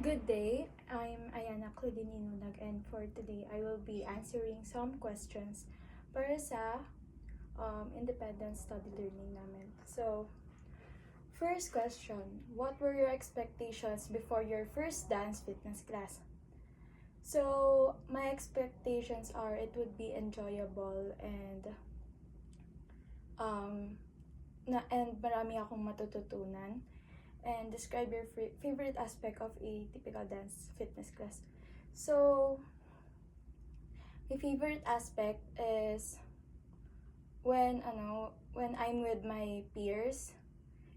Good day, I'm Ayana Cludininunag, and for today I will be answering some questions para sa independent study learning namin. So, first question, what were your expectations before your first dance fitness class? So, my expectations are it would be enjoyable um, and marami akong matututunan. And describe your favorite aspect of a typical dance fitness class. So, my favorite aspect is when I'm with my peers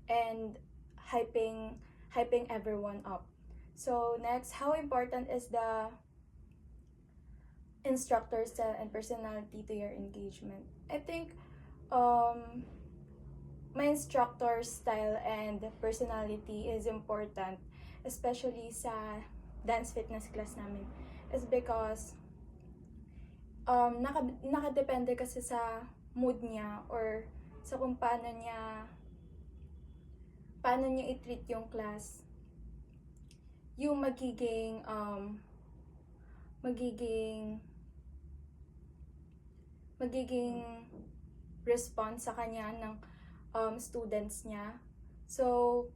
and hyping everyone up. So next, how important is the instructor style and personality to your engagement? I think um my instructor's style and personality is important, especially sa dance fitness class namin, is because nakadepende kasi sa mood niya or sa kung paano niya i-treat yung class, yung magiging response sa kanya ng students niya. So,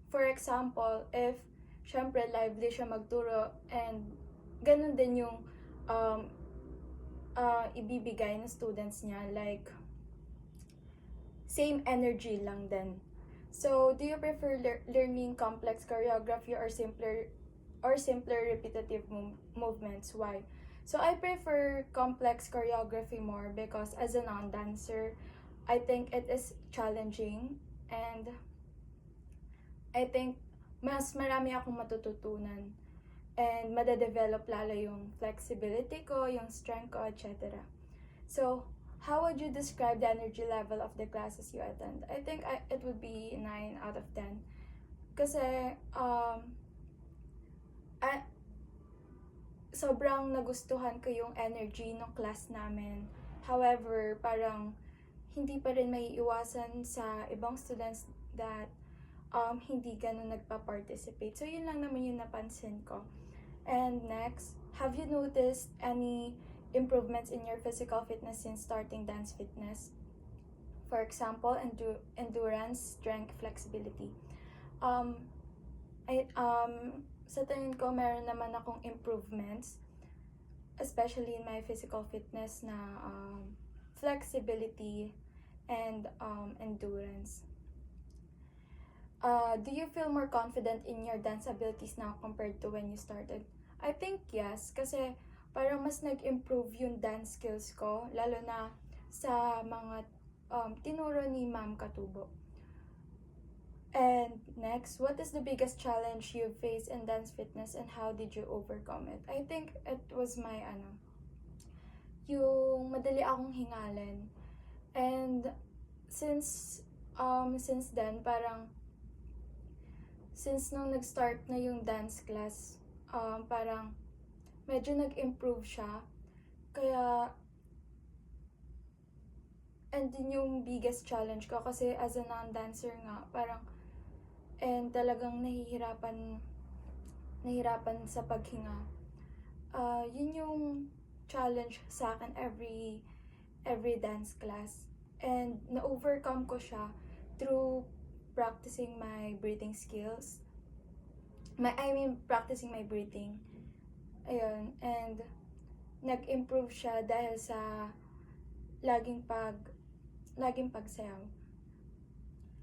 for example, if syempre lively siya magturo and ganun din yung ibibigay ng students niya, like same energy lang din. So, do you prefer learning complex choreography or simpler repetitive movements? Why? So, I prefer complex choreography more because as a non-dancer, I think it is challenging and I think mas marami akong matututunan and madadevelop lalo yung flexibility ko, yung strength ko, etc. So, how would you describe the energy level of the classes you attend? I think it would be 9 out of 10. Kasi, sobrang nagustuhan ko yung energy ng class namin. However, parang hindi pa rin may iwasan sa ibang students that hindi ganun nagpa-participate. So, yun lang naman yung napansin ko. And next, have you noticed any improvements in your physical fitness since starting dance fitness? For example, endurance, strength, flexibility. Sa tingin ko, meron naman akong improvements, especially in my physical fitness na flexibility and endurance. Do you feel more confident in your dance abilities now compared to when you started? I think yes, kasi parang mas nag-improve yung dance skills ko, lalo na sa mga tinuro ni Ma'am Katubo. And next, what is the biggest challenge you faced in dance fitness and how did you overcome it? I think it was my yung madali akong hingalin. And since then, parang since nung nag-start na yung dance class, parang medyo nag-improve siya. Kaya, and din yung biggest challenge ko kasi as a non-dancer nga, parang, and talagang nahihirapan sa paghinga. Yun yung challenge sa akin every dance class. And na-overcome ko siya through practicing my breathing skills. Practicing my breathing. Ayun, and nag-improve siya dahil sa laging pagsayaw.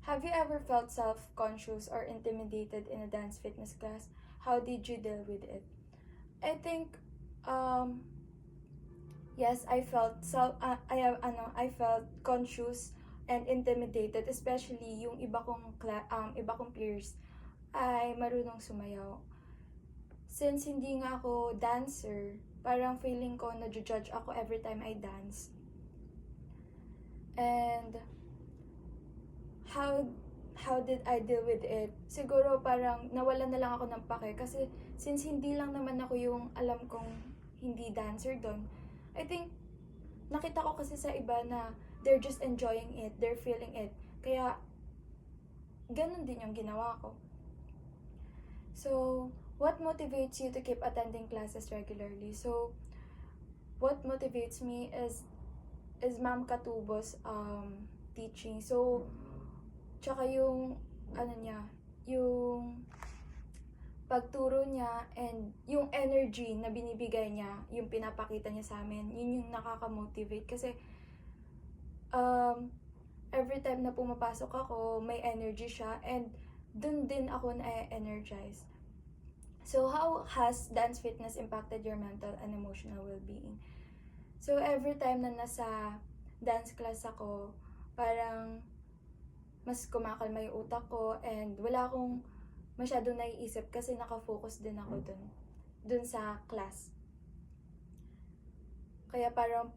Have you ever felt self-conscious or intimidated in a dance fitness class? How did you deal with it? I think yes, I felt conscious and intimidated, especially yung iba kong peers ay marunong sumayaw. Since hindi nga ako dancer, parang feeling ko na-judge ako every time I dance. And how did I deal with it? Siguro parang nawalan na lang ako ng pake kasi since hindi lang naman ako yung alam kong hindi dancer doon. I think nakita ko kasi sa iba na they're just enjoying it, they're feeling it. Kaya ganun din yung ginawa ko. So, what motivates you to keep attending classes regularly? So, what motivates me is Ma'am Katubos teaching. So, tsaka yung ano niya, yung pagturo niya and yung energy na binibigay niya, yung pinapakita niya sa amin, yun yung nakaka-motivate kasi every time na pumapasok ako, may energy siya and dun din ako na-energize. So, how has dance fitness impacted your mental and emotional well-being? So, every time na nasa dance class ako, parang mas kumakalma yung utak ko and wala akong masyadong naiisip kasi nakafocus din ako dun sa class. Kaya parang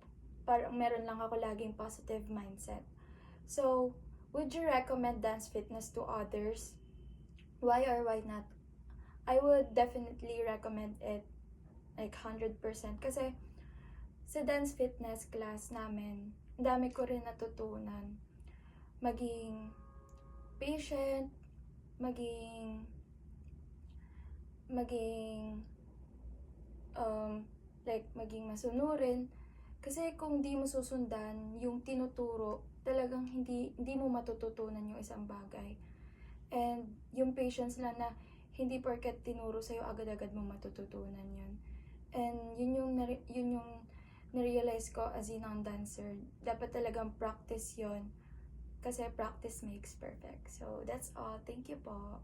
meron lang ako laging positive mindset. So, would you recommend dance fitness to others? Why or why not? I would definitely recommend it like 100% kasi sa dance fitness class namin, dami ko rin natutunan. Maging patient, maging maging masunurin. Kasi kung di mo susundan yung tinuturo, talagang hindi mo matututunan yung isang bagay. And yung patience lang na hindi porket tinuro sa'yo agad-agad mo matututunan yun. And yun yung na-realize ko as a non-dancer. Dapat talagang practice yun. Kasi practice makes perfect. So, that's all. Thank you po.